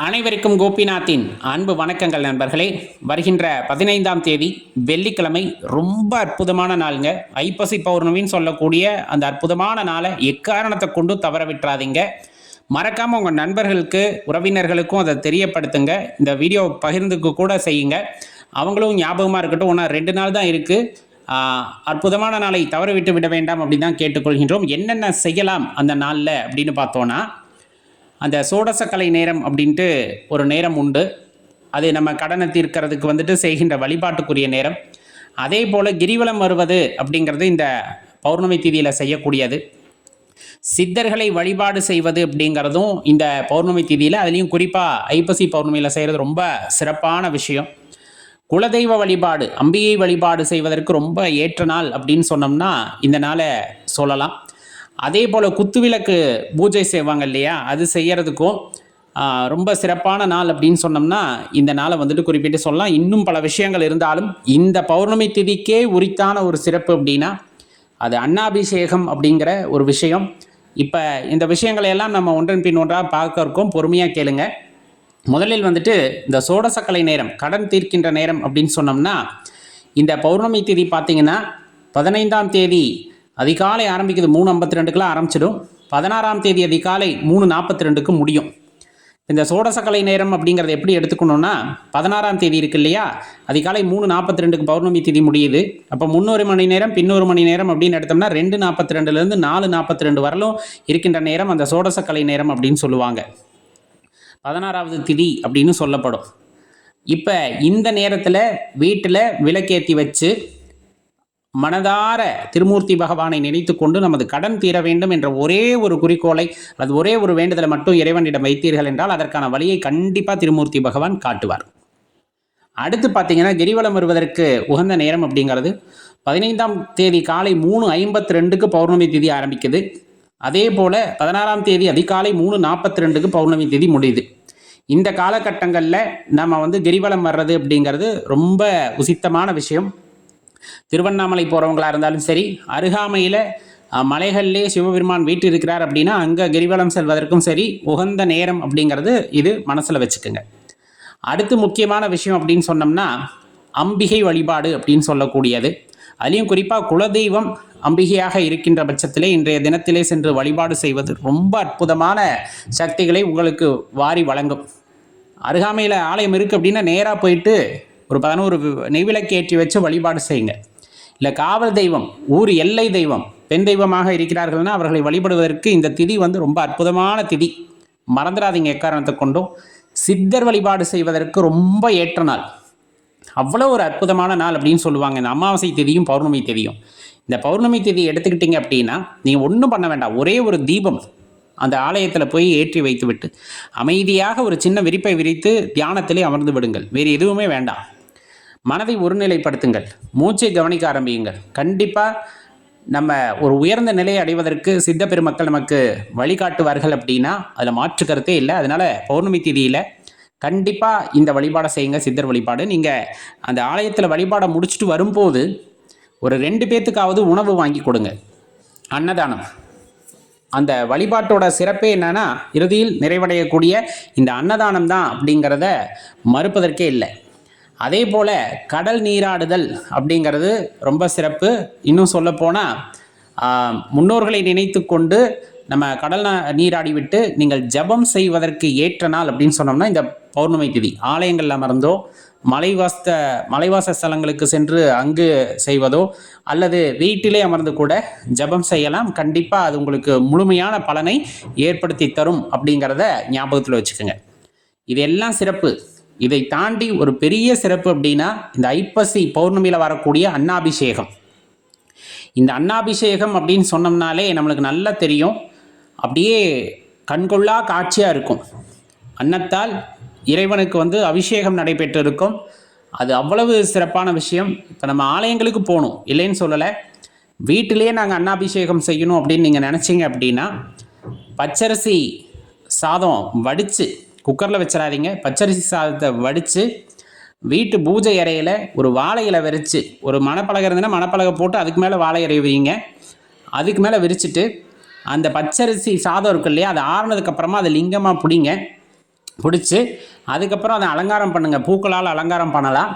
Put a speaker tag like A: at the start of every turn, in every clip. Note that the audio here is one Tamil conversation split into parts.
A: அனைவருக்கும் கோபிநாத்தின் அன்பு வணக்கங்கள் நண்பர்களே. வருகின்ற 15ஆம் தேதி வெள்ளிக்கிழமை ரொம்ப அற்புதமான நாளுங்க. ஐப்பசி பௌர்ணமின்னு சொல்லக்கூடிய அந்த அற்புதமான நாளை எக்காரணத்தை கொண்டு தவற விட்டுறாதீங்க. மறக்காமல் உங்கள் நண்பர்களுக்கு உறவினர்களுக்கும் அதை தெரியப்படுத்துங்க. இந்த வீடியோ பகிர்ந்துக்கு கூட செய்யுங்க. அவங்களும் ஞாபகமாக இருக்கட்டும். ஒன்றா 2 நாள் தான் இருக்குது. அற்புதமான நாளை தவற விட்டு விட வேண்டாம் அப்படின்னு தான் கேட்டுக்கொள்கின்றோம். என்னென்ன செய்யலாம் அந்த நாளில் அப்படின்னு பார்த்தோன்னா, அந்த சோடசக்கலை நேரம் அப்படின்ட்டு ஒரு நேரம் உண்டு. அது நம்ம கடனை தீர்க்கிறதுக்கு செய்கின்ற வழிபாட்டுக்குரிய நேரம். அதே போல் கிரிவலம் வருவது அப்படிங்கிறது இந்த பௌர்ணமி திதியில் செய்யக்கூடியது. சித்தர்களை வழிபாடு செய்வது அப்படிங்கிறதும் இந்த பௌர்ணமி திதியில், அதுலேயும் குறிப்பாக ஐப்பசி பௌர்ணமியில் செய்கிறது ரொம்ப சிறப்பான விஷயம். குலதெய்வ வழிபாடு, அம்பிகை வழிபாடு செய்வதற்கு ரொம்ப ஏற்ற நாள் அப்படின்னு சொன்னோம்னா இந்த நாளை சொல்லலாம். அதே போல் குத்துவிளக்கு பூஜை செய்வாங்க இல்லையா, அது செய்கிறதுக்கும் ரொம்ப சிறப்பான நாள் அப்படின்னு சொன்னோம்னா இந்த நாளை குறிப்பிட்டு சொல்லலாம். இன்னும் பல விஷயங்கள் இருந்தாலும் இந்த பௌர்ணமி திதிக்கே உரித்தான ஒரு சிறப்பு அப்படின்னா அது அன்னாபிஷேகம் அப்படிங்கிற ஒரு விஷயம். இப்போ இந்த விஷயங்களை எல்லாம் நம்ம ஒன்றன் பின் ஒன்றாக பார்க்க இருக்கோம். பொறுமையாக கேளுங்க. முதலில் இந்த சோடசக்கலை நேரம், கடன் தீர்க்கின்ற நேரம் அப்படின்னு சொன்னோம்னா, இந்த பௌர்ணமி திதி பார்த்திங்கன்னா 15ஆம் தேதி அதிகாலை ஆரம்பிக்குது. 3:52 ஆரம்பிச்சிடும். 16ஆம் தேதி அதிகாலை 3:42 முடியும். இந்த சோடசக்கலை நேரம் அப்படிங்கிறத எப்படி எடுத்துக்கணும்னா, 16ஆம் தேதி இருக்கு இல்லையா, அதிகாலை 3:42 பௌர்ணமி திதி முடியுது. அப்போ 3 மணி நேரம் பின்னொரு மணி நேரம் அப்படின்னு எடுத்தோம்னா 2:42 4:42 வரலும் இருக்கின்ற நேரம் அந்த சோடசக்கலை நேரம் அப்படின்னு சொல்லுவாங்க. 16வது திதி அப்படின்னு சொல்லப்படும். இப்போ இந்த நேரத்தில் வீட்டில் விளக்கேற்றி வச்சு மனதார திருமூர்த்தி பகவானை நினைத்து கொண்டு நமது கடன் தீர வேண்டும் என்ற ஒரே ஒரு குறிக்கோளை, அது ஒரே ஒரு வேண்டுதலை மட்டும் இறைவனிடம் வைத்தீர்கள் என்றால் அதற்கான வழியை கண்டிப்பாக திருமூர்த்தி பகவான் காட்டுவார். அடுத்து பார்த்தீங்கன்னா, கிரிவலம் வருவதற்கு உகந்த நேரம் அப்படிங்கிறது 15ஆம் தேதி காலை 3:52 பௌர்ணமி திதி ஆரம்பிக்குது. அதே போல் 16ஆம் தேதி அதிகாலை 3:42 பௌர்ணமி திதி முடியுது. இந்த காலகட்டங்களில் நம்ம கிரிவலம் வர்றது அப்படிங்கிறது ரொம்ப உசித்தமான விஷயம். திருவண்ணாமலை போகிறவங்களாக இருந்தாலும் சரி, அருகாமையில் மலைகளிலே சிவபெருமான் வீட்டு இருக்கிறார் அப்படின்னா அங்கே கிரிவலம் செல்வதற்கும் சரி உகந்த நேரம் அப்படிங்கிறது இது மனசில் வச்சுக்கோங்க. அடுத்து முக்கியமான விஷயம் அப்படின்னு சொன்னோம்னா அம்பிகை வழிபாடு அப்படின்னு சொல்லக்கூடியது. அதுலேயும் குறிப்பாக குலதெய்வம் அம்பிகையாக இருக்கின்ற பட்சத்திலே இன்றைய தினத்திலே சென்று வழிபாடு செய்வது ரொம்ப அற்புதமான சக்திகளை உங்களுக்கு வாரி வழங்கும். அருகாமையில் ஆலயம் இருக்குது அப்படின்னா நேராக போயிட்டு ஒரு 11 நெய்விளக்கு ஏற்றி வச்சு வழிபாடு செய்யுங்க. இல்லை காவல் தெய்வம், ஊர் எல்லை தெய்வம், பெண் தெய்வமாக இருக்கிறார்கள்னா அவர்களை வழிபடுவதற்கு இந்த திதி ரொம்ப அற்புதமான திதி. மறந்துடாதீங்க எக்காரணத்தை கொண்டும். சித்தர் வழிபாடு செய்வதற்கு ரொம்ப ஏற்ற நாள். அவ்வளோ ஒரு அற்புதமான நாள் அப்படின்னு சொல்லுவாங்க இந்த அமாவாசை திதியும் பௌர்ணமி திதியும். இந்த பௌர்ணமி திதி எடுத்துக்கிட்டிங்க அப்படின்னா நீங்கள் ஒன்றும் பண்ண வேண்டாம். ஒரே ஒரு தீபம் அந்த ஆலயத்தில் போய் ஏற்றி வைத்து விட்டு அமைதியாக ஒரு சின்ன விரிப்பை விரித்து தியானத்திலே அமர்ந்து விடுங்கள். வேறு எதுவுமே வேண்டாம். மனதை ஒருநிலைப்படுத்துங்கள். மூச்சை கவனிக்க ஆரம்பியுங்கள். கண்டிப்பாக நம்ம ஒரு உயர்ந்த நிலையை அடைவதற்கு சித்த பெருமக்கள் நமக்கு வழிகாட்டுவார்கள் அப்படின்னா அதில் மாற்று கருத்தே இல்லை. அதனால் பௌர்ணமி திதியில் கண்டிப்பாக இந்த வழிபாடை செய்யுங்க, சித்தர் வழிபாடு. நீங்கள் அந்த ஆலயத்தில் வழிபாடை முடிச்சுட்டு வரும்போது ஒரு 2 பேர்த்துக்காவது உணவு வாங்கி கொடுங்க. அன்னதானம். அந்த வழிபாட்டோட சிறப்பே என்னன்னா இறுதியில் நிறைவடையக்கூடிய இந்த அன்னதானம் தான் அப்படிங்கிறத மறுப்பதற்கே இல்லை. அதே போல் கடல் நீராடுதல் அப்படிங்கிறது ரொம்ப சிறப்பு. இன்னும் சொல்லப்போனால் முன்னோர்களை நினைத்து கொண்டு நம்ம கடல் நீராடிவிட்டு நீங்கள் ஜபம் செய்வதற்கு ஏற்ற நாள் அப்படின்னு சொன்னோம்னா இந்த பௌர்ணமி திதி. ஆலயங்கள் அமர்ந்தோ மலைவாச ஸ்தலங்களுக்கு சென்று அங்கு செய்வதோ அல்லது வீட்டிலே அமர்ந்து கூட ஜபம் செய்யலாம். கண்டிப்பாக அது உங்களுக்கு முழுமையான பலனை ஏற்படுத்தி தரும் அப்படிங்கிறத ஞாபகத்தில் வச்சுக்கோங்க. இதெல்லாம் சிறப்பு. இதை தாண்டி ஒரு பெரிய சிறப்பு அப்படின்னா இந்த ஐப்பசி பௌர்ணமியில் வரக்கூடிய அன்னாபிஷேகம். இந்த அன்னாபிஷேகம் அப்படின்னு சொன்னோம்னாலே நம்மளுக்கு நல்லா தெரியும். அப்படியே கண்கொள்ளா காட்சியாக இருக்கும். அன்னத்தால் இறைவனுக்கு அபிஷேகம் நடைபெற்று இருக்கும். அது அவ்வளவு சிறப்பான விஷயம். இப்போ நம்ம ஆலயங்களுக்கு போகணும் இல்லைன்னு சொல்லலை. வீட்டிலே நாங்கள் அன்னாபிஷேகம் செய்யணும் அப்படின்னு நீங்கள் நினச்சிங்க அப்படின்னா பச்சரிசி சாதம் வடித்து, குக்கரில் வச்சிடாதீங்க, பச்சரிசி சாதத்தை வடித்து வீட்டு பூஜை அறையில் ஒரு வாழை இலை விரித்து, ஒரு மணப்பலகை இருந்ததுன்னா மணப்பலகை போட்டு அதுக்கு மேலே வாழை இலை வைங்க. அதுக்கு மேலே விரிச்சிட்டு அந்த பச்சரிசி சாதம் இருக்கு இல்லையா, அது ஆறுனதுக்கப்புறமா அதை லிங்கமாக பிடிங்க. பிடிச்சி அதுக்கப்புறம் அதை அலங்காரம் பண்ணுங்கள். பூக்களால் அலங்காரம் பண்ணலாம்.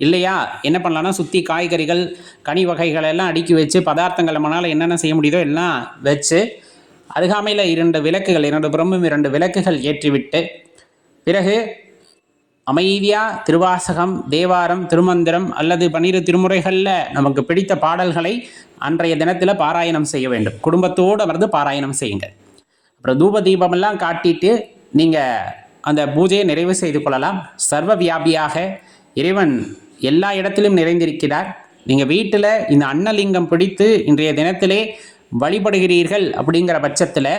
A: இல்லையா என்ன பண்ணலான்னா சுற்றி காய்கறிகள் கனி வகைகள் எல்லாம் அடுக்கி வச்சு பதார்த்தங்கள் நம்மளால் என்னென்ன செய்ய முடியுதோ எல்லாம் வச்சு அருகாமையில் 2 விளக்குகள் 2 புறமும் 2 விளக்குகள் ஏற்றிவிட்டு பிறகு அமைதியாக திருவாசகம், தேவாரம், திருமந்திரம் அல்லது 12 திருமுறைகளில் நமக்கு பிடித்த பாடல்களை அன்றைய தினத்தில் பாராயணம் செய்ய வேண்டும். குடும்பத்தோடு அமர்ந்து பாராயணம் செய்யுங்க. அப்புறம் தூப தீபமெல்லாம் காட்டிட்டு நீங்கள் அந்த பூஜையை நிறைவு செய்து கொள்ளலாம். சர்வ வியாபியாக இறைவன் எல்லா இடத்திலும் நிறைந்திருக்கிறார். நீங்கள் வீட்டில் இந்த அன்னலிங்கம் பிடித்து இன்றைய தினத்திலே வழிபடுகிறீர்கள் அப்படிங்கிற பட்சத்தில்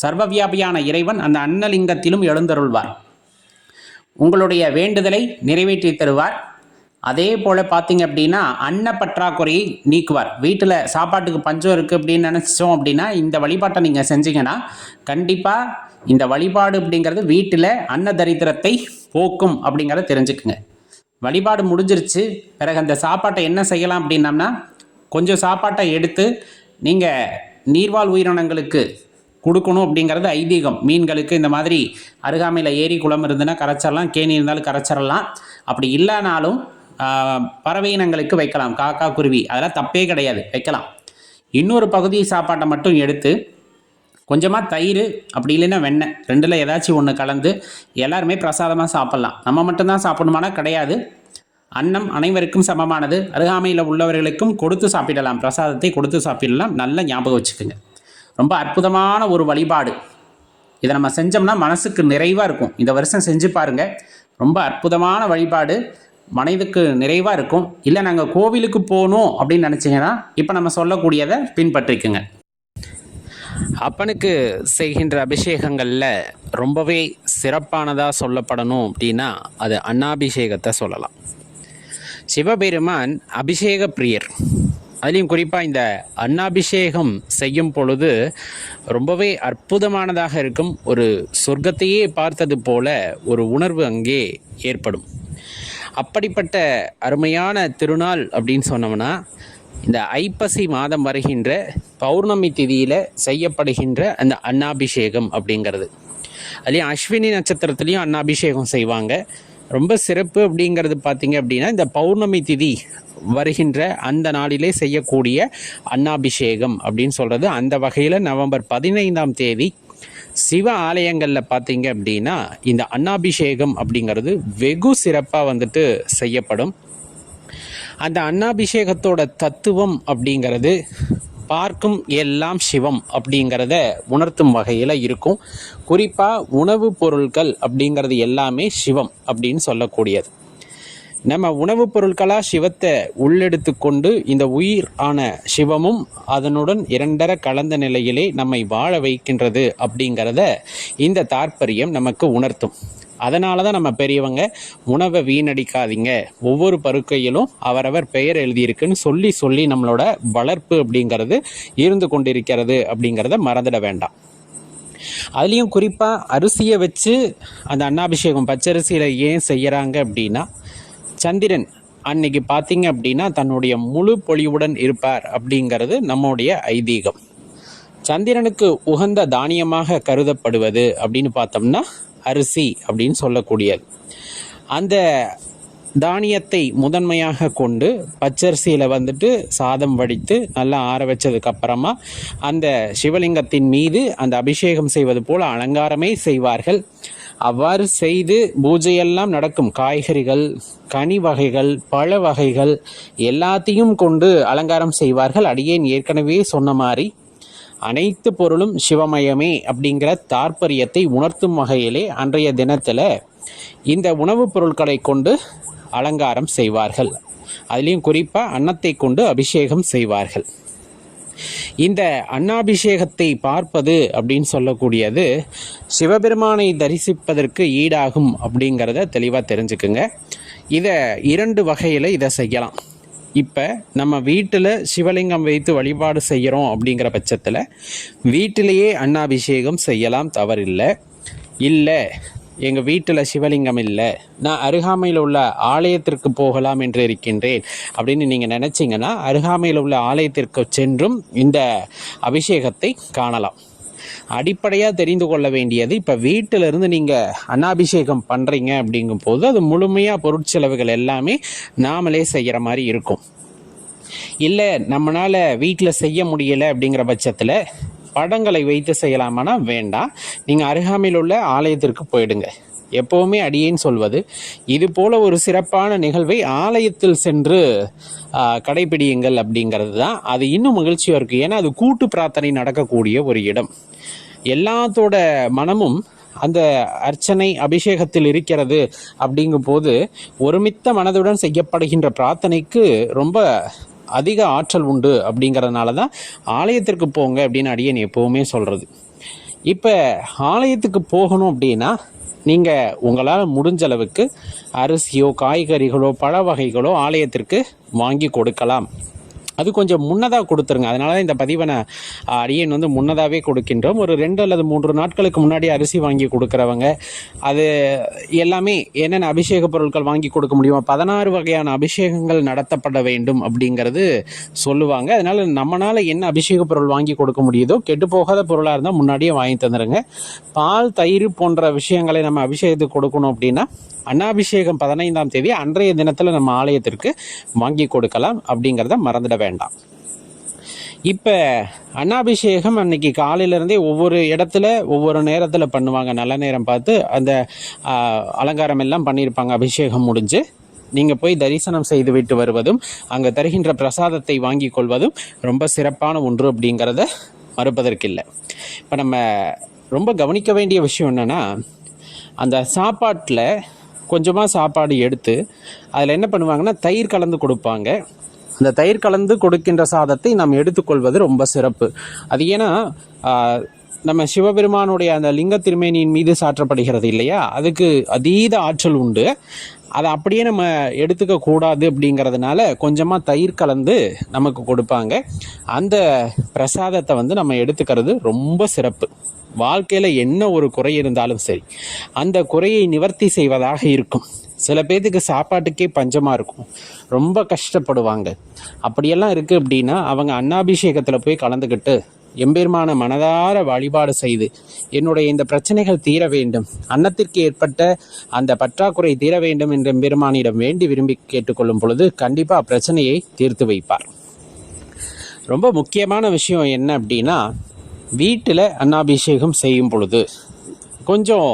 A: சர்வ வியாபியான இறைவன் அந்த அன்னலிங்கத்திலும் எழுந்தருள்வார். உங்களுடைய வேண்டுதலை நிறைவேற்றி தருவார். அதே போல் பார்த்தீங்க அப்படின்னா அன்ன பற்றாக்குறையை நீக்குவார். வீட்டில் சாப்பாட்டுக்கு பஞ்சம் இருக்குது அப்படின்னு நினச்சோம் அப்படின்னா இந்த வழிபாட்டை நீங்கள் செஞ்சீங்கன்னா கண்டிப்பாக இந்த வழிபாடு அப்படிங்கிறது வீட்டில் அன்ன தரித்திரத்தை போக்கும் அப்படிங்கிறத தெரிஞ்சுக்குங்க. வழிபாடு முடிஞ்சிருச்சு. பிறகு அந்த சாப்பாட்டை என்ன செய்யலாம் அப்படின்னம்னா கொஞ்சம் சாப்பாட்டை எடுத்து நீங்கள் நீர்வாழ் உயிரினங்களுக்கு கொடுக்கணும் அப்படிங்கிறது ஐதீகம். மீன்களுக்கு இந்த மாதிரி அருகாமையில் ஏரி குளம் இருந்துன்னா கரைச்சிடலாம், கேணி இருந்தாலும் கரைச்சிடலாம். அப்படி இல்லைனாலும் பறவை இனங்களுக்கு வைக்கலாம், காக்கா குருவி, அதெல்லாம் தப்பே கிடையாது, வைக்கலாம். இன்னொரு பகுதி சாப்பாட்டை மட்டும் எடுத்து கொஞ்சமாக தயிர் அப்படி இல்லைன்னா வெண்ணெய் 2ல் ஏதாச்சும் ஒன்று கலந்து எல்லாருமே பிரசாதமாக சாப்பிட்லாம். நம்ம மட்டும்தான் சாப்பிடணுமானா கிடையாது. அன்னம் அனைவருக்கும் சமமானது. அருகாமையில் உள்ளவர்களுக்கும் கொடுத்து சாப்பிடலாம், பிரசாதத்தை கொடுத்து சாப்பிடலாம். நல்ல ஞாபகம் வச்சுக்கோங்க. ரொம்ப அற்புதமான ஒரு வழிபாடு. இதை நம்ம செஞ்சோம்னா மனசுக்கு நிறைவாக இருக்கும். இந்த வருஷம் செஞ்சு பாருங்கள். ரொம்ப அற்புதமான வழிபாடு, மனதுக்கு நிறைவாக இருக்கும். இல்லை நாங்கள் கோவிலுக்கு போகணும் அப்படின்னு நினச்சிங்கன்னா இப்போ நம்ம சொல்லக்கூடியதை பின்பற்றிக்குங்க. அப்பனுக்கு செய்கின்ற அபிஷேகங்களில் ரொம்பவே சிறப்பானதாக சொல்லப்படணும் அப்படின்னா அது அன்னாபிஷேகத்தை சொல்லலாம். சிவபெருமான் அபிஷேக பிரியர். அதுலேயும் குறிப்பாக இந்த அன்னாபிஷேகம் செய்யும் பொழுது ரொம்பவே அற்புதமானதாக இருக்கும். ஒரு சொர்க்கத்தையே பார்த்தது போல ஒரு உணர்வு அங்கே ஏற்படும். அப்படிப்பட்ட அருமையான திருநாள் அப்படின்னு சொன்னோம்னா இந்த ஐப்பசி மாதம் வருகின்ற பௌர்ணமி திதியில் செய்யப்படுகின்ற அந்த அன்னாபிஷேகம் அப்படிங்கிறது. அதுலேயும் அஸ்வினி நட்சத்திரத்துலேயும் அன்னாபிஷேகம் செய்வாங்க. ரொம்ப சிறப்பு அப்படிங்கிறது பார்த்திங்க அப்படின்னா இந்த பௌர்ணமி திதி வருகின்ற அந்த நாளிலே செய்யக்கூடிய அன்னாபிஷேகம் அப்படின்னு சொல்கிறது. அந்த வகையில் நவம்பர் 15ஆம் தேதி சிவ ஆலயங்களில் பார்த்தீங்க அப்படின்னா இந்த அன்னாபிஷேகம் அப்படிங்கிறது வெகு சிறப்பாக செய்யப்படும். அந்த அன்னாபிஷேகத்தோட தத்துவம் அப்படிங்கிறது பார்க்கும் எல்லாம் சிவம் அப்படிங்கிறத உணர்த்தும் வகையில் இருக்கும். குறிப்பாக உணவுப் பொருட்கள் அப்படிங்கிறது எல்லாமே சிவம் அப்படின்னு சொல்லக்கூடியது. நம்ம உணவுப் பொருட்களாக சிவத்தை உள்ளெடுத்து கொண்டு இந்த உயிர் ஆன சிவமும் அதனுடன் 2 கலந்த நிலையிலே நம்மை வாழ வைக்கின்றது அப்படிங்கிறத இந்த தாற்பயம் நமக்கு உணர்த்தும். அதனால தான் நம்ம பெரியவங்க உணவை வீணடிக்காதீங்க, ஒவ்வொரு பருக்கையிலும் அவரவர் பெயர் எழுதியிருக்குன்னு சொல்லி நம்மளோட வளர்ப்பு அப்படிங்கிறது இருந்து கொண்டிருக்கிறது அப்படிங்கிறத மறந்துட வேண்டாம். அதுலேயும் குறிப்பாக அரிசியை வச்சு அந்த அன்னாபிஷேகம் பச்சரிசியில் ஏன் செய்கிறாங்க அப்படின்னா சந்திரன் அன்னைக்கு பார்த்தீங்க அப்படின்னா தன்னுடைய முழு பொலிவுடன் இருப்பார் அப்படிங்கிறது நம்முடைய ஐதீகம். சந்திரனுக்கு உகந்த தானியமாக கருதப்படுவது அப்படின்னு பார்த்தோம்னா அரிசி அப்படின்னு சொல்லக்கூடியது. அந்த தானியத்தை முதன்மையாக கொண்டு பச்சரிசியில் சாதம் வடித்து நல்லா ஆற வச்சதுக்கப்புறமா அந்த சிவலிங்கத்தின் மீது அந்த அபிஷேகம் செய்வது போல் அலங்காரமே செய்வார்கள். அவ்வாறு செய்து பூஜையெல்லாம் நடக்கும். காய்கறிகள், கனி வகைகள், பழ வகைகள் எல்லாத்தையும் கொண்டு அலங்காரம் செய்வார்கள். அடியேன் ஏற்கனவே சொன்ன மாதிரி அனைத்து பொருளும் சிவமயமே அப்படிங்கிற தாற்பயத்தை உணர்த்தும் வகையிலே அன்றைய தினத்தில் இந்த உணவுப் பொருட்களை கொண்டு அலங்காரம் செய்வார்கள். அதுலேயும் குறிப்பாக அன்னத்தை கொண்டு அபிஷேகம் செய்வார்கள். இந்த அன்னாபிஷேகத்தை பார்ப்பது அப்படின்னு சொல்லக்கூடியது சிவபெருமானை தரிசிப்பதற்கு ஈடாகும் அப்படிங்கிறத தெளிவாக தெரிஞ்சுக்குங்க. இதை 2 வகையில் இதை செய்யலாம். இப்போ நம்ம வீட்டில் சிவலிங்கம் வைத்து வழிபாடு செய்கிறோம் அப்படிங்கிற பட்சத்தில் வீட்டிலேயே அன்னாபிஷேகம் செய்யலாம், தவறில்லை. இல்லை எங்கள் வீட்டில் சிவலிங்கம் இல்லை, நான் அருகாமையில் உள்ள ஆலயத்திற்கு போகலாம் என்று இருக்கின்றேன் அப்படின்னு நீங்கள் நினச்சிங்கன்னா அருகாமையில் உள்ள ஆலயத்திற்கு சென்றும் இந்த அபிஷேகத்தை காணலாம். அடிப்படையாக தெரிந்து கொள்ள வேண்டியது, இப்போ வீட்டிலிருந்து நீங்கள் அன்னாபிஷேகம் பண்ணுறீங்க அப்படிங்கும் போது அது முழுமையாக பொருட்செலவுகள் எல்லாமே நாமளே செய்கிற மாதிரி இருக்கும். இல்லை நம்மளால் வீட்டில் செய்ய முடியலை அப்படிங்கிற பட்சத்தில் படங்களை வைத்து செய்யலாமானா வேண்டாம். நீங்கள் அருகாமையில் உள்ள ஆலயத்திற்கு போயிடுங்க. எப்போவுமே அடியேன்னு சொல்வது, இது போல ஒரு சிறப்பான நிகழ்வை ஆலயத்தில் சென்று கடைபிடியுங்கள் அப்படிங்கிறது தான். அது இன்னும் மகிழ்ச்சியாக இருக்குது. ஏன்னா அது கூட்டு பிரார்த்தனை நடக்கக்கூடிய ஒரு இடம். எல்லாத்தோட மனமும் அந்த அர்ச்சனை அபிஷேகத்தில் இருக்கிறது அப்படிங்கும் போது ஒருமித்த மனதுடன் செய்யப்படுகின்ற பிரார்த்தனைக்கு ரொம்ப அதிக ஆற்றல் உண்டு. அப்படிங்கிறதுனால தான் ஆலயத்திற்கு போங்க அப்படின்னு அடியேன் எப்போவுமே சொல்கிறது. இப்போ ஆலயத்துக்கு போகணும் அப்படின்னா நீங்கள் உங்களால் முடிஞ்ச அளவுக்கு அரிசியோ காய்கறிகளோ பழ வகைகளோ ஆலயத்திற்கு வாங்கி கொடுக்கலாம். அது கொஞ்சம் முன்னதாக கொடுத்துருங்க. அதனால தான் இந்த பதிவை நான் அடியேன் முன்னதாகவே கொடுக்கின்றோம். ஒரு 2 அல்லது 3 நாட்களுக்கு முன்னாடி அரிசி வாங்கி கொடுக்குறவங்க, அது எல்லாமே என்னென்ன அபிஷேக பொருட்கள் வாங்கி கொடுக்க முடியுமோ 16 வகையான அபிஷேகங்கள் நடத்தப்பட வேண்டும் அப்படிங்கிறது சொல்லுவாங்க. அதனால் நம்மளால் என்ன அபிஷேக பொருள் வாங்கி கொடுக்க முடியுதோ, கெட்டு போகாத பொருளாக இருந்தால் முன்னாடியே வாங்கி தந்துடுங்க. பால் தயிர் போன்ற விஷயங்களை நம்ம அபிஷேகத்துக்கு கொடுக்கணும் அப்படின்னா அன்னாபிஷேகம் 15ஆம் தேதி அன்றைய தினத்தில் நம்ம ஆலயத்திற்கு வாங்கி கொடுக்கலாம். அப்படிங்கிறத மறந்துட வேண்டாம். இப்போ அன்னாபிஷேகம் அன்னைக்கு காலையிலேருந்தே ஒவ்வொரு இடத்துல ஒவ்வொரு நேரத்தில் பண்ணுவாங்க. நல்ல நேரம் பார்த்து அந்த அலங்காரம் எல்லாம் பண்ணியிருப்பாங்க. அபிஷேகம் முடிஞ்சு நீங்கள் போய் தரிசனம் செய்து விட்டு வருவதும் அங்கே தருகின்ற பிரசாதத்தை வாங்கி கொள்வதும் ரொம்ப சிறப்பான ஒன்று அப்படிங்கிறத மறுப்பதற்கில்லை. இப்போ நம்ம ரொம்ப கவனிக்க வேண்டிய விஷயம் என்னென்னா, அந்த சாப்பாட்டில் கொஞ்சமாக சாப்பாடு எடுத்து அதில் என்ன பண்ணுவாங்கன்னா தயிர் கலந்து கொடுப்பாங்க. அந்த தயிர் கலந்து கொடுக்கின்ற சாதத்தை நாம் எடுத்துக்கொள்வது ரொம்ப சிறப்பு. அது ஏன்னா நம்ம சிவபெருமானுடைய அந்த லிங்க திருமேனியின் மீது சாற்றப்படுகிறது இல்லையா, அதுக்கு அதீத ஆற்றல் உண்டு. அதை அப்படியே நம்ம எடுத்துக்க கூடாது. அப்படிங்கிறதுனால கொஞ்சமாக தயிர் கலந்து நமக்கு கொடுப்பாங்க. அந்த பிரசாதத்தை நம்ம எடுத்துக்கிறது ரொம்ப சிறப்பு. வாழ்க்கையில் என்ன ஒரு குறை இருந்தாலும் சரி, அந்த குறையை நிவர்த்தி செய்வதாக இருக்கும். சில பேர்த்துக்கு சாப்பாட்டுக்கே பஞ்சமாக இருக்கும், ரொம்ப கஷ்டப்படுவாங்க. அப்படியெல்லாம் இருக்குது அப்படின்னா அவங்க அன்னாபிஷேகத்தில் போய் கலந்துக்கிட்டு எம்பெருமான மனதார வழிபாடு செய்து என்னுடைய இந்த பிரச்சனைகள் தீர வேண்டும், அன்னத்திற்கு ஏற்பட்ட அந்த பற்றாக்குறை தீர வேண்டும் என்ற எம்பெருமானிடம் வேண்டி விரும்பி கேட்டுக்கொள்ளும் பொழுது கண்டிப்பாக பிரச்சனையை தீர்த்து வைப்பார். ரொம்ப முக்கியமான விஷயம் என்ன அப்படின்னா, வீட்டில் அன்னாபிஷேகம் செய்யும் பொழுது கொஞ்சம்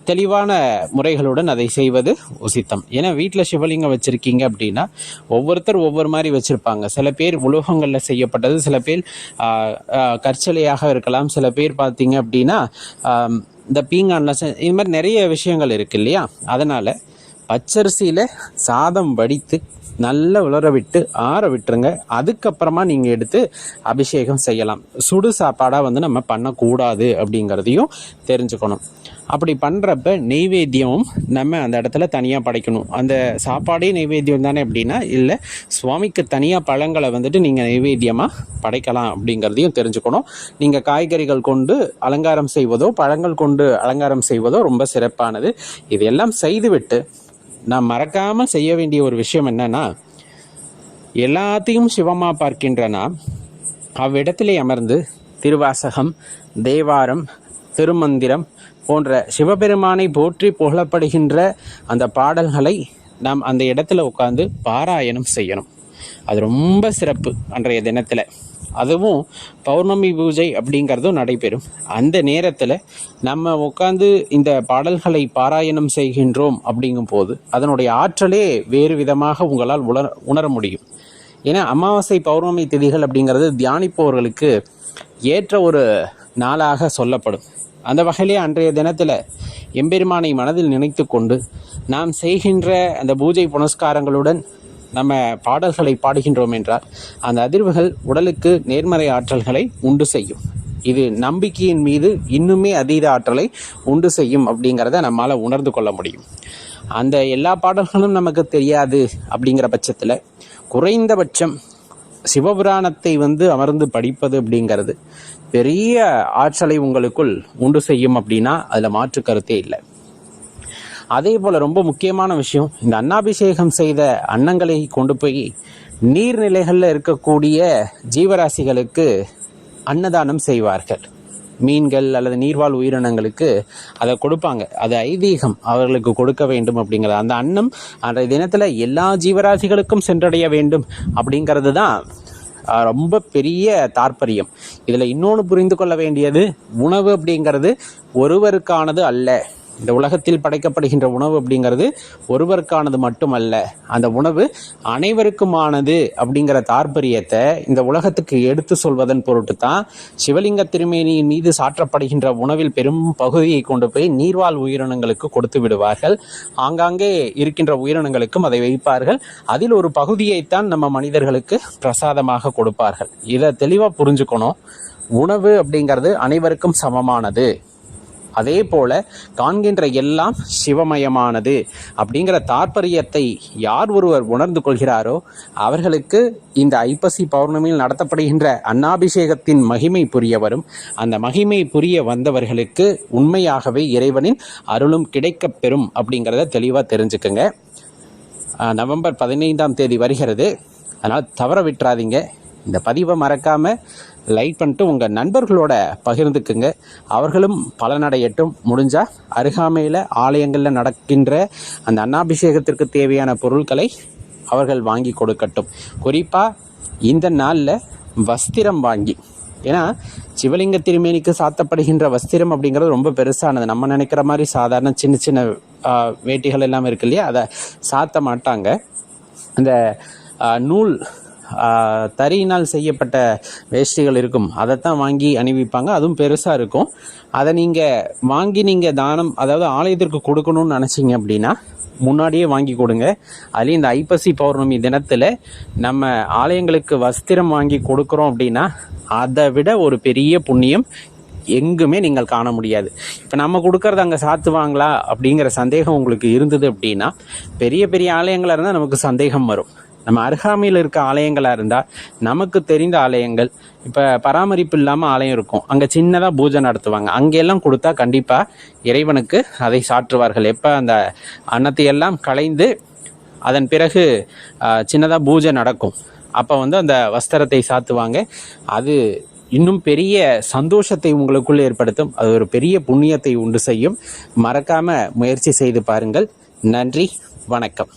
A: தெளிவான முறைகளுடன் அதை செய்வது உசித்தம். ஏன்னா வீட்டில் சிவலிங்கம் வச்சுருக்கீங்க அப்படின்னா ஒவ்வொருத்தர் ஒவ்வொரு மாதிரி வச்சுருப்பாங்க. சில பேர் உலோகங்களில் செய்யப்பட்டது, சில பேர் கற்சலையாக இருக்கலாம், சில பேர் பார்த்தீங்க அப்படின்னா இந்த பீங்கானில் இது மாதிரி நிறைய விஷயங்கள் இருக்குது இல்லையா. அதனால் பச்சரிசியில் சாதம் வடித்து நல்லா உலர விட்டு ஆற விட்டுருங்க. அதுக்கப்புறமா நீங்கள் எடுத்து அபிஷேகம் செய்யலாம். சுடு சாப்பாடாக நம்ம பண்ணக்கூடாது அப்படிங்கிறதையும் தெரிஞ்சுக்கணும். அப்படி பண்ணுறப்ப நெய்வேத்தியமும் நம்ம அந்த இடத்துல தனியாக படைக்கணும். அந்த சாப்பாடே நெய்வேத்தியம் தானே அப்படின்னா இல்லை, சுவாமிக்கு தனியாக பழங்களை நீங்கள் நெய்வேத்தியமாக படைக்கலாம் அப்படிங்கிறதையும் தெரிஞ்சுக்கணும். நீங்கள் காய்கறிகள் கொண்டு அலங்காரம் செய்வதோ பழங்கள் கொண்டு அலங்காரம் செய்வதோ ரொம்ப சிறப்பானது. இதையெல்லாம் செய்துவிட்டு நான் மறக்காமல் செய்ய வேண்டிய ஒரு விஷயம் என்னன்னா, எல்லாத்தையும் சிவமாக பார்க்கின்றனா அவ்விடத்திலே அமர்ந்து திருவாசகம், தேவாரம், திருமந்திரம் போன்ற சிவபெருமானை போற்றி புகழப்படுகின்ற அந்த பாடல்களை நாம் அந்த இடத்துல உட்காந்து பாராயணம் செய்யணும். அது ரொம்ப சிறப்பு அன்றைய தினத்தில். அதுவும் பௌர்ணமி பூஜை அப்படிங்கிறதும் நடைபெறும். அந்த நேரத்தில் நம்ம உட்காந்து இந்த பாடல்களை பாராயணம் செய்கின்றோம் அப்படிங்கும் போது அதனுடைய ஆற்றலே வேறு விதமாக உங்களால் உணர முடியும். ஏன்னா அமாவாசை பௌர்ணமி திதிகள் அப்படிங்கிறது தியானிப்பவர்களுக்கு ஏற்ற ஒரு நாளாக சொல்லப்படும். அந்த வகையிலே அன்றைய தினத்தில் எம்பெருமானை மனதில் நினைத்து கொண்டு நாம் செய்கின்ற அந்த பூஜை புனஸ்காரங்களுடன் நம்ம பாடல்களை பாடுகின்றோம் என்றால் அந்த அதிர்வுகள் உடலுக்கு நேர்மறை ஆற்றல்களை உண்டு செய்யும். இது நம்பிக்கையின் மீது இன்னுமே அதீத ஆற்றலை உண்டு செய்யும் அப்படிங்கிறத நம்மளால் உணர்ந்து கொள்ள முடியும். அந்த எல்லா பாடல்களும் நமக்கு தெரியாது அப்படிங்கிற பட்சத்தில் குறைந்தபட்சம் சிவபுராணத்தை அமர்ந்து படிப்பது அப்படிங்கிறது பெரிய ஆற்றலை உங்களுக்குள் உண்டு செய்யும் அப்படின்னா அதில் மாற்று கருத்தே இல்லை. அதே போல் ரொம்ப முக்கியமான விஷயம், இந்த அன்னாபிஷேகம் செய்த அன்னங்களை கொண்டு போய் நீர்நிலைகளில் இருக்கக்கூடிய ஜீவராசிகளுக்கு அன்னதானம் செய்வார்கள். மீன்கள் அல்லது நீர்வாழ் உயிரினங்களுக்கு அதை கொடுப்பாங்க. அது ஐதீகம் அவர்களுக்கு கொடுக்க வேண்டும் அப்படிங்கிறது. அந்த அன்னம் அன்றைய தினத்தில் எல்லா ஜீவராசிகளுக்கும் சென்றடைய வேண்டும் அப்படிங்கிறது தான் ரொம்ப பெரிய தாற்பயம். இதில் இன்னொன்று புரிந்து கொள்ள வேண்டியது, உணவு அப்படிங்கிறது ஒருவருக்கானது அல்ல. இந்த உலகத்தில் படைக்கப்படுகின்ற உணவு அப்படிங்கிறது ஒருவருக்கானது மட்டுமல்ல, அந்த உணவு அனைவருக்குமானது அப்படிங்கிற தாற்பயத்தை இந்த உலகத்துக்கு எடுத்து சொல்வதன் பொருட்டு தான் சிவலிங்க திருமேனியின் மீது சாற்றப்படுகின்ற உணவில் பெரும் பகுதியை கொண்டு போய் நீர்வாழ் உயிரினங்களுக்கு கொடுத்து விடுவார்கள். ஆங்காங்கே இருக்கின்ற உயிரினங்களுக்கும் அதை வைப்பார்கள். அதில் ஒரு பகுதியைத்தான் நம்ம மனிதர்களுக்கு பிரசாதமாக கொடுப்பார்கள். இதை தெளிவாக புரிஞ்சுக்கணும். உணவு அப்படிங்கிறது அனைவருக்கும் சமமானது. அதே போல காண்கின்ற எல்லாம் சிவமயமானது அப்படிங்கிற தாற்பயத்தை யார் ஒருவர் உணர்ந்து கொள்கிறாரோ அவர்களுக்கு இந்த ஐப்பசி பௌர்ணமியில் நடத்தப்படுகின்ற அன்னாபிஷேகத்தின் மகிமை புரிய வரும். அந்த மகிமை புரிய வந்தவர்களுக்கு உண்மையாகவே இறைவனின் அருளும் கிடைக்கப் பெறும் அப்படிங்கிறத தெளிவாக தெரிஞ்சுக்குங்க. நவம்பர் 15ஆம் தேதி வருகிறது. அதனால் தவற விட்டுறாதீங்க. இந்த பதிவை மறக்காமல் லைக் பண்ணிட்டு உங்கள் நண்பர்களோட பகிர்ந்துக்குங்க. அவர்களும் பலனடையட்டும். முடிஞ்சால் அருகாமையில் ஆலயங்களில் நடக்கின்ற அந்த அன்னாபிஷேகத்திற்கு தேவையான பொருட்களை அவர்கள் வாங்கி கொடுக்கட்டும். குறிப்பாக இந்த நாளில் வஸ்திரம் வாங்கி, ஏன்னா சிவலிங்க திருமேனிக்கு சாத்தப்படுகின்ற வஸ்திரம் அப்படிங்கிறது ரொம்ப பெருசானது. நம்ம நினைக்கிற மாதிரி சாதாரண சின்ன சின்ன வேட்டிகள் எல்லாம் இருக்கு இல்லையா, அதை சாத்த மாட்டாங்க. அந்த நூல் தறியினால் செய்யப்பட்ட வேஷ்டிகள் இருக்கும், அதைத்தான் வாங்கி அணிவிப்பாங்க. அதுவும் பெருசாக இருக்கும். அதை நீங்கள் வாங்கி நீங்கள் தானம், அதாவது ஆலயத்திற்கு கொடுக்கணும்னு நினச்சிங்க அப்படின்னா முன்னாடியே வாங்கி கொடுங்க. அதுலேயும் இந்த ஐப்பசி பௌர்ணமி தினத்தில் நம்ம ஆலயங்களுக்கு வஸ்திரம் வாங்கி கொடுக்குறோம் அப்படின்னா அதை விட ஒரு பெரிய புண்ணியம் எங்குமே நீங்கள் காண முடியாது. இப்போ நம்ம கொடுக்கறது அங்கே சாத்துவாங்களா அப்படிங்கிற சந்தேகம் உங்களுக்கு இருந்தது அப்படின்னா, பெரிய பெரிய ஆலயங்களாக இருந்தால் நமக்கு சந்தேகம் வரும். நம்ம அருகாமையில் இருக்க ஆலயங்களாக இருந்தால், நமக்கு தெரிந்த ஆலயங்கள், இப்போ பராமரிப்பு இல்லாமல் ஆலயம் இருக்கும், அங்கே சின்னதாக பூஜை நடத்துவாங்க, அங்கெல்லாம் கொடுத்தா கண்டிப்பாக இறைவனுக்கு அதை சாற்றுவார்கள். எப்போ அந்த அன்னத்தையெல்லாம் களைந்து அதன் பிறகு சின்னதாக பூஜை நடக்கும், அப்போ அந்த வஸ்திரத்தை சாத்துவாங்க. அது இன்னும் பெரிய சந்தோஷத்தை உங்களுக்குள் ஏற்படுத்தும். அது ஒரு பெரிய புண்ணியத்தை உண்டு செய்யும். மறக்காமல் முயற்சி செய்து பாருங்கள். நன்றி, வணக்கம்.